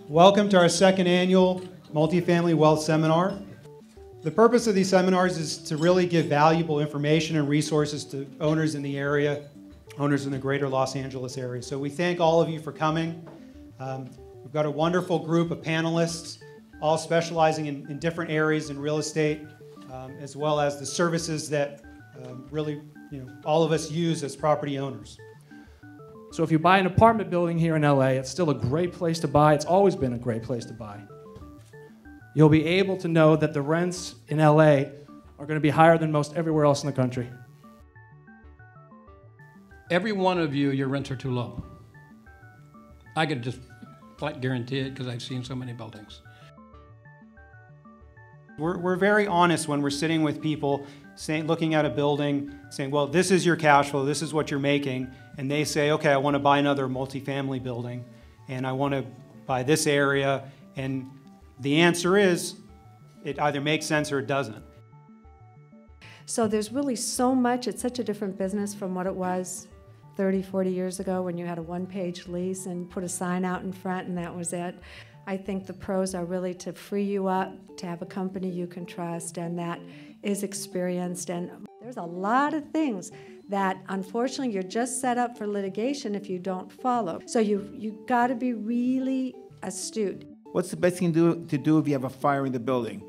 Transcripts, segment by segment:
Welcome to our second annual Multifamily Wealth Seminar. The purpose of these seminars is to really give valuable information and resources to owners in the area, owners in the greater Los Angeles area. So we thank all of you for coming. We've got a wonderful group of panelists, all specializing in different areas in real estate, as well as the services that really all of us use as property owners. So if you buy an apartment building here in LA, it's still a great place to buy. It's always been a great place to buy. You'll be able to know that the rents in LA are going to be higher than most everywhere else in the country. Every one of you, your rents are too low. I could just flat guarantee it because I've seen so many buildings. We're very honest when we're sitting with people, looking at a building, saying, well, this is your cash flow, this is what you're making, and they say, okay, I want to buy another multifamily building, and I want to buy this area, and the answer is, it either makes sense or it doesn't. So there's really so much, it's such a different business from what it was 30, 40 years ago when you had a one-page lease and put a sign out in front and that was it. I think the pros are really to free you up, to have a company you can trust and that is experienced. And there's a lot of things that unfortunately you're just set up for litigation if you don't follow. So you've got to be really astute. What's the best thing to do if you have a fire in the building?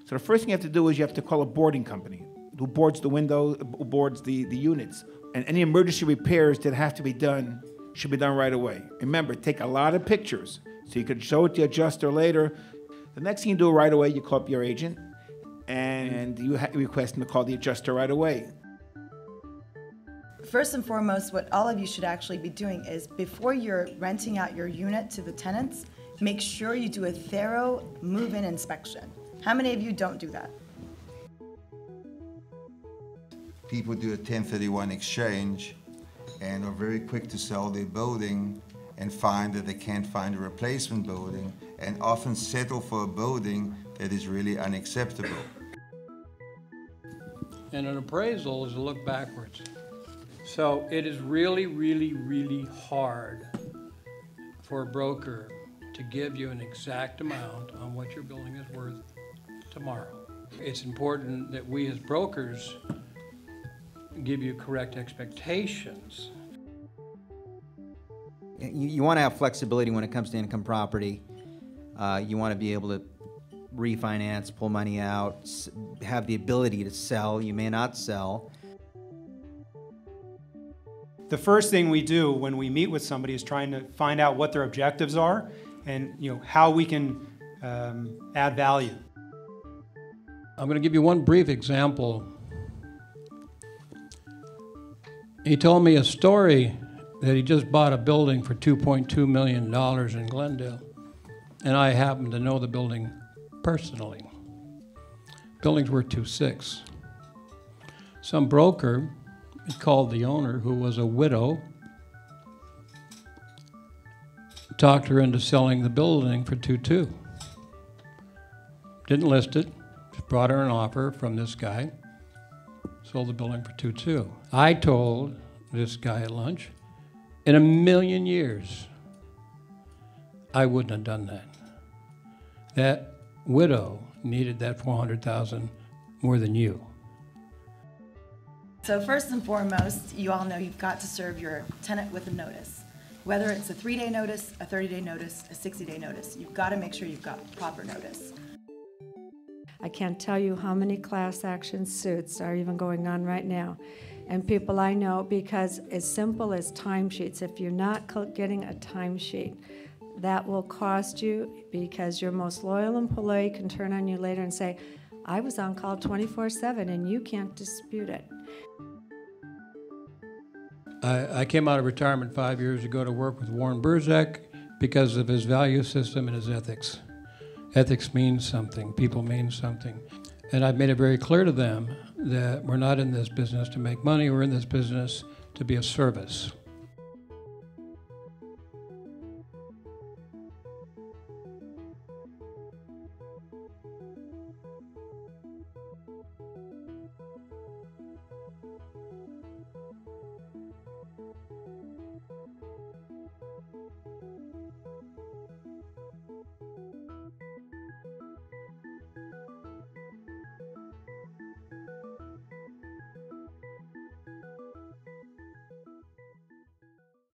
So the first thing you have to do is you have to call a boarding company who boards the windows, who boards the units. And any emergency repairs that have to be done should be done right away. Remember, take a lot of pictures so you can show it to the adjuster later. The next thing you do right away, you call up your agent and you request them to call the adjuster right away. First and foremost, what all of you should actually be doing is before you're renting out your unit to the tenants, make sure you do a thorough move-in inspection. How many of you don't do that? People do a 1031 exchange and are very quick to sell their building and find that they can't find a replacement building and often settle for a building that is really unacceptable. And an appraisal is a look backwards. So it is really, really, really hard for a broker to give you an exact amount on what your building is worth tomorrow. It's important that we as brokers give you correct expectations. You want to have flexibility when it comes to income property. You want to be able to refinance, pull money out, have the ability to sell. You may not sell. The first thing we do when we meet with somebody is trying to find out what their objectives are and how we can add value. I'm going to give you one brief example. He told me a story that he just bought a building for $2.2 million in Glendale, and I happen to know the building personally. Building's worth $2.6 million. Some broker called the owner, who was a widow, talked her into selling the building for $2.2 million. Didn't list it, just brought her an offer from this guy, sold the building for $2.2 million. I told this guy at lunch, in a million years, I wouldn't have done that. That widow needed that $400,000 more than you. So first and foremost, you all know you've got to serve your tenant with a notice. Whether it's a 3-day notice, a 30-day notice, a 60-day notice, you've got to make sure you've got proper notice. I can't tell you how many class action suits are even going on right now. And people I know, because as simple as timesheets, if you're not getting a timesheet, that will cost you because your most loyal employee can turn on you later and say, I was on call 24/7 and you can't dispute it. I came out of retirement 5 years ago to work with Warren Berzack because of his value system and his ethics. Ethics means something, people mean something. And I've made it very clear to them that we're not in this business to make money, we're in this business to be of service.